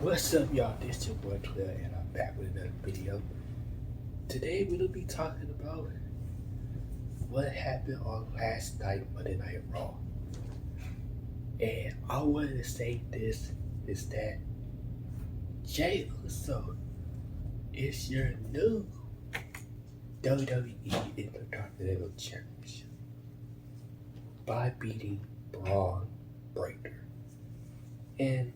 What's up, y'all? This your boy Claire, and I'm back with another video. Today, we'll be talking about what happened on last night Monday Night Raw. And I wanted to say this is that Jey USO is your new WWE Intercontinental Championship by beating Braun Breaker. And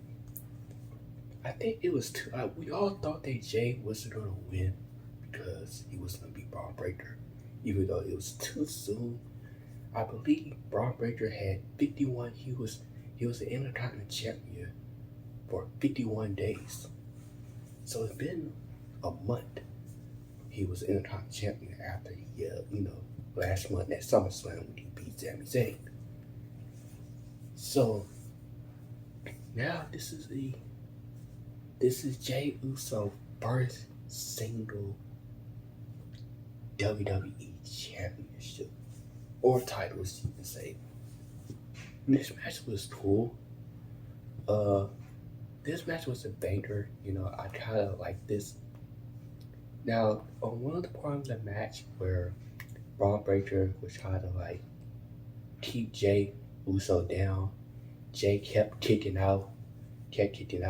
I think it was too. We all thought that Jey wasn't going to win because he was going to be Braun Breaker, even though it was too soon. I believe Braun Breaker had 51. He was the Intercontinental Champion for 51 days. So it's been a month. He was Intercontinental Champion after last month at SummerSlam when he beat Sami Zayn. So now this is Jey Uso first single WWE Championship or titles, you can say. This match was cool. This match was a banger. I kind of like this. Now, on one of the parts of the match where Braun Breaker was trying to keep Jey Uso down, Jey kept kicking out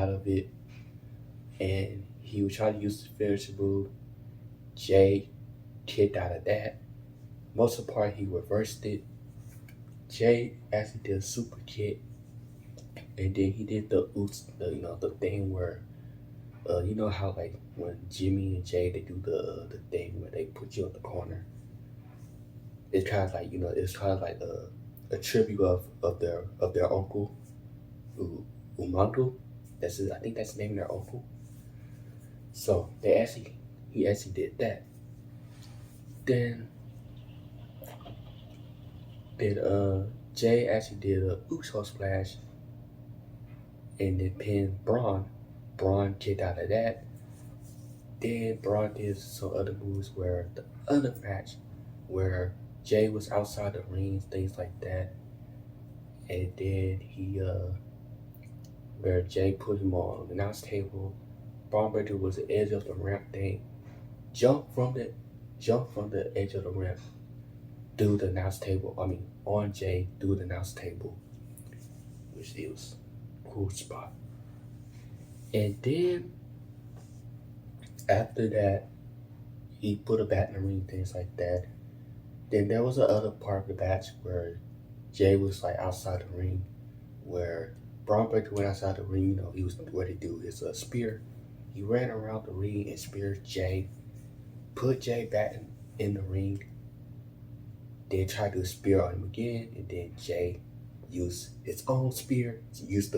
of it, and he was trying to use the finisher move. Jey kicked out of that. Most of the part, he reversed it. Jey actually did a super kick, and then he did the thing where, how when Jimmy and Jey they do the thing where they put you in the corner. It's kind of like a tribute of their uncle, Umandu. That's it. I think that's the name of their uncle. So he actually did that. Then Jey actually did a Uso splash and then pinned Braun. Braun kicked out of that. Then Braun did some other moves where the other match where Jey was outside the ring, things like that. And then where Jey put him on the announce table. Braun Breaker was the edge of the ramp thing. Jump from the edge of the ramp through the announce table. On Jey through the announce table, which it was a cool spot. And then after that, he put a bat in the ring, things like that. Then there was another part of the match where Jey was outside the ring, where Braun Breaker went outside the ring. He was ready to do his spear. He ran around the ring and speared Jey, put Jey back in the ring, then tried to spear on him again, and then Jey used his own spear, basically used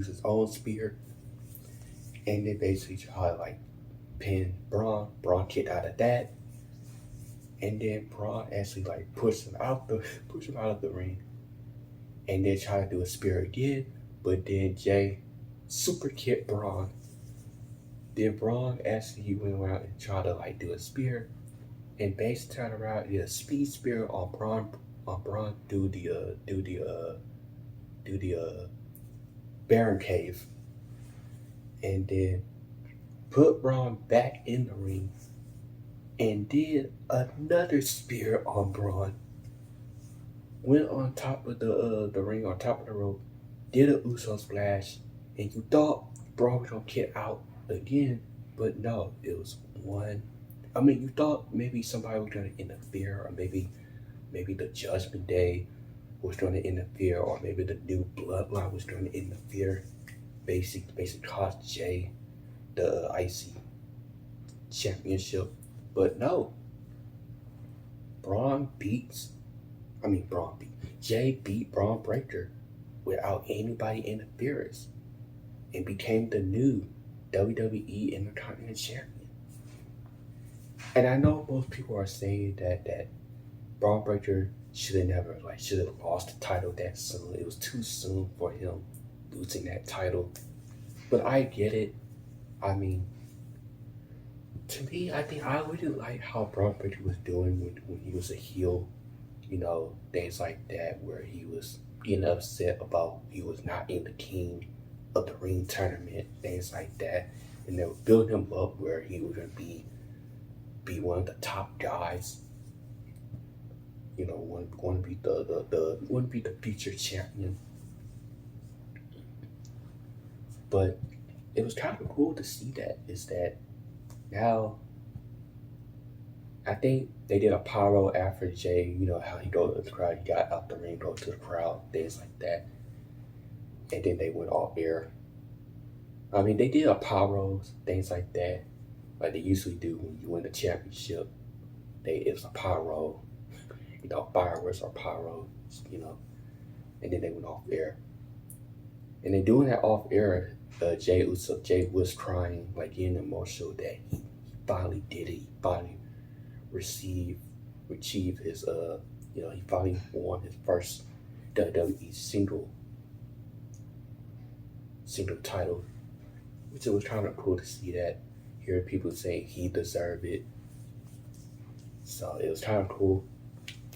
his own spear, and then basically tried to pin Braun. Braun kicked out of that, and then Braun actually pushed him out of the ring, and then tried to do a spear again, but then Jey super kicked Braun. Then Braun actually went around and tried to do a spear, and basically turned around and did a speed spear on Braun do the Baron Cave, and then put Braun back in the ring and did another spear on Braun. Went on top of the ring, on top of the rope, did a Uso splash, and you thought Braun was gonna kick out again, but no, it was one. You thought maybe somebody was gonna interfere, or maybe the Judgment Day was going to interfere, or maybe the new bloodline was going to interfere. Basically cost Jey the IC championship. But no. Jey beat Braun Breaker without anybody interference and became the new WWE Intercontinental Champion. And I know most people are saying that Braun Breaker should have lost the title that soon. It was too soon for him losing that title. But I get it. To me, I think I really like how Braun Breaker was doing when he was a heel. Things like that, where he was getting upset about he was not in the team of the ring tournament, things like that, and they would build him up where he would be one of the top guys. Want to be the want to be the future champion. But it was kind of cool to see that. Is that now? I think they did a pyro after Jey. You know how he go to the crowd, he got out the ring, go to the crowd, things like that, and then they went off air. I mean, they did a pyro, things like that, like they usually do when you win the championship. It was a pyro, fireworks or pyro, you know, and then they went off air. And then doing that off air, Jey was crying, like getting emotional that he finally did it. He finally received, achieved his, he finally won his first WWE single title, which it was kind of cool to see that. Hear people saying he deserved it. So it was kind of cool.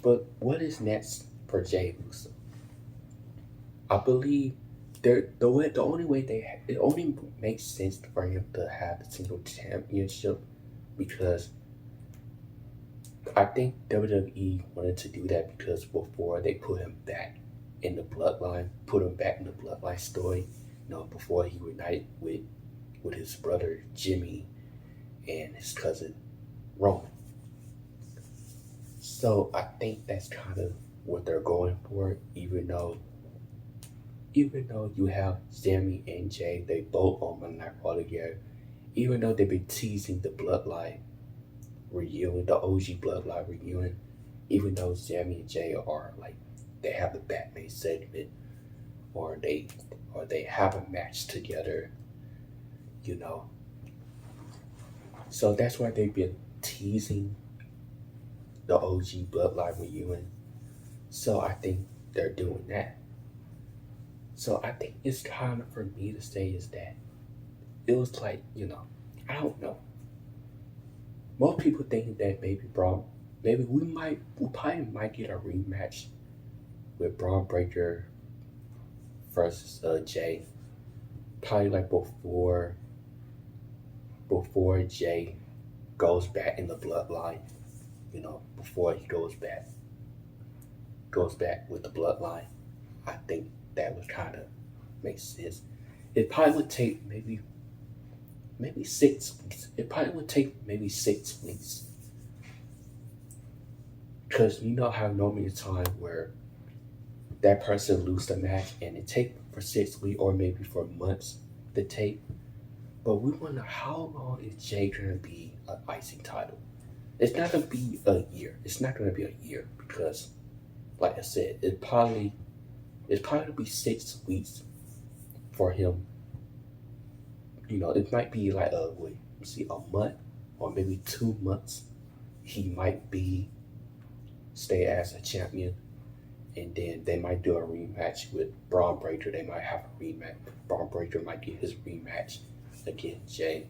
But what is next for Jey USO? I believe the only way it only makes sense for him to have the single championship because I think WWE wanted to do that because before they put him back in the bloodline story, before he reunited with his brother Jimmy and his cousin Roman. So I think that's kind of what they're going for, even though you have Sammy and Jey, they both on Monday Night Raw together, even though they've been teasing the bloodline reunion, the OG bloodline reunion, even though Sammy and Jey are like they have the Batman segment or they have a match together, So that's why they've been teasing the OG bloodline reunion. So I think they're doing that. So I think it's kind of for me to say is that it was like, I don't know. Most people think that maybe we probably might get a rematch with Braun Breaker versus Jey. Probably like before Jey goes back in the bloodline, before he goes back with the bloodline. I think that would kind of make sense. It probably would take maybe 6 weeks. It probably would take maybe 6 weeks. Because you know how normally a time where that person lose the match and it take for 6 weeks or maybe for months to take. But we wonder how long is Jey gonna be an IC title? It's not gonna be a year. It's not gonna be a year because, like I said, it's probably gonna be 6 weeks for him. It might be like a month or maybe 2 months. He might stay as a champion, and then they might do a rematch with Braun Breaker. They might have a rematch. Braun Breaker might get his rematch against Jey,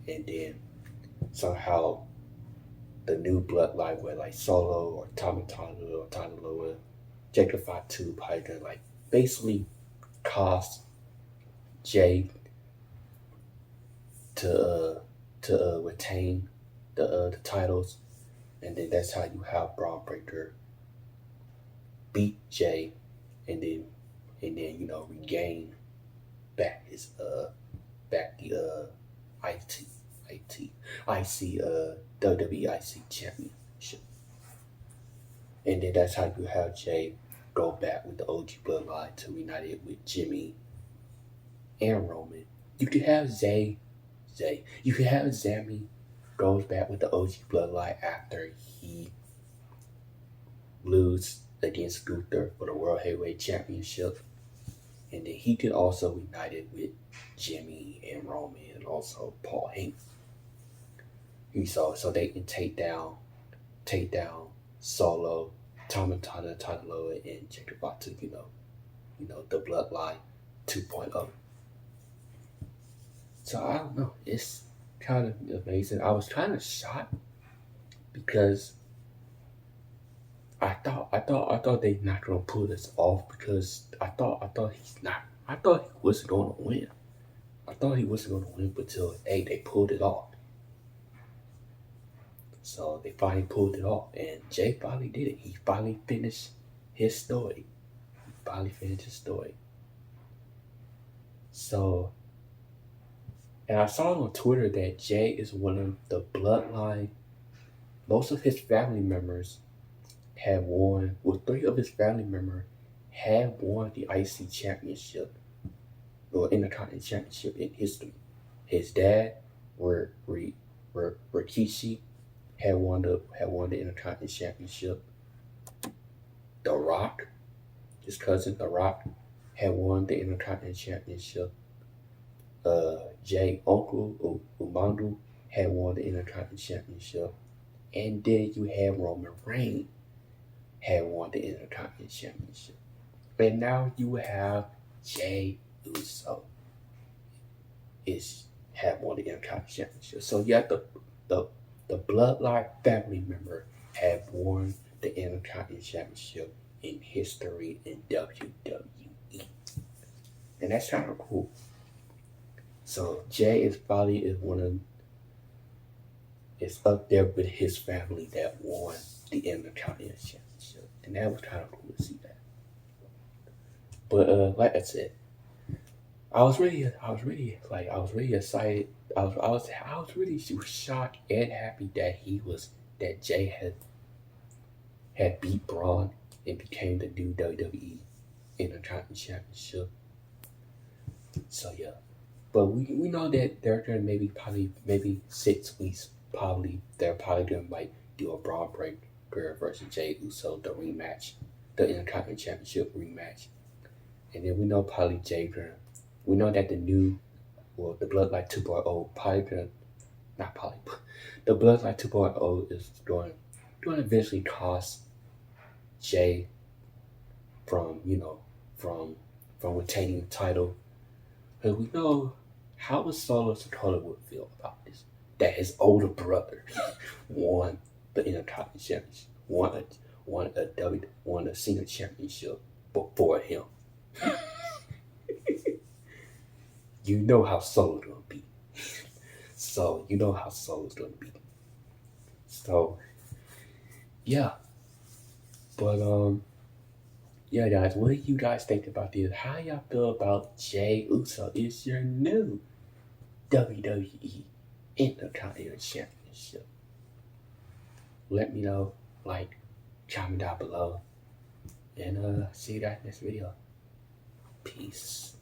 and then somehow the new bloodline with like Solo or Tomatano or Tanaloa, Jacob Fatu probably gonna like basically cost Jey to retain the titles, and then that's how you have Braun Breaker beat Jey, and then regain back his back the WWE IC championship, and then that's how you have Jey go back with the OG bloodline to reunite it with Jimmy and Roman. You could have you could have Sammy goes back with the OG bloodline after he lose against Gunther for the World Heavyweight Championship. And then he could also reunite it with Jimmy and Roman and also Paul Heyman. So they can take down Solo, Tomatana, Tanaloa, and Jacob Fatu, the bloodline 2.0. So I don't know. It's kind of amazing. I was kind of shocked because I thought they not gonna pull this off because I thought he's not. I I thought he wasn't going to win. I thought he wasn't going to win until they pulled it off. So they finally pulled it off, and Jey finally did it. He finally finished his story. So, and I saw on Twitter that Jey is one of the bloodline. Most of his family members had won. Well, 3 of his family members had won the IC championship or Intercontinental Championship in history. His dad, Rikishi, had won the Intercontinental Championship. The Rock, his cousin, The Rock, had won the Intercontinental Championship. Jey Uncle Umandu had won the Intercontinental Championship. And then you had Roman Reigns had won the Intercontinental Championship. And now you have Jey USO had won the Intercontinental Championship. So you have the bloodline family member have won the Intercontinental Championship in history in WWE. And that's kind of cool. So Jey is up there with his family that won the Intercontinental Championship. And that was kind of cool to see that. But like I said, I was really excited. I was really shocked and happy that Jey had beat Braun and became the new WWE Intercontinental Championship. So yeah, but we know that they're gonna maybe 6 weeks they're probably gonna do a Braun Breaker versus Jey Uso, the rematch, the Intercontinental Championship rematch, and then we know we know that the Bloodline 2.0 the Bloodline 2.0 is going to eventually cost Jey from retaining the title. Because we know how Solo Sikoa would feel about this. That his older brother won the Intercontinental Championship, won a senior championship before him. You know how Solo's gonna be. So yeah. But yeah, guys, what do you guys think about this? How y'all feel about Jey Uso is your new WWE Intercontinental Championship? Let me know, comment down below, and see you guys next video. Peace.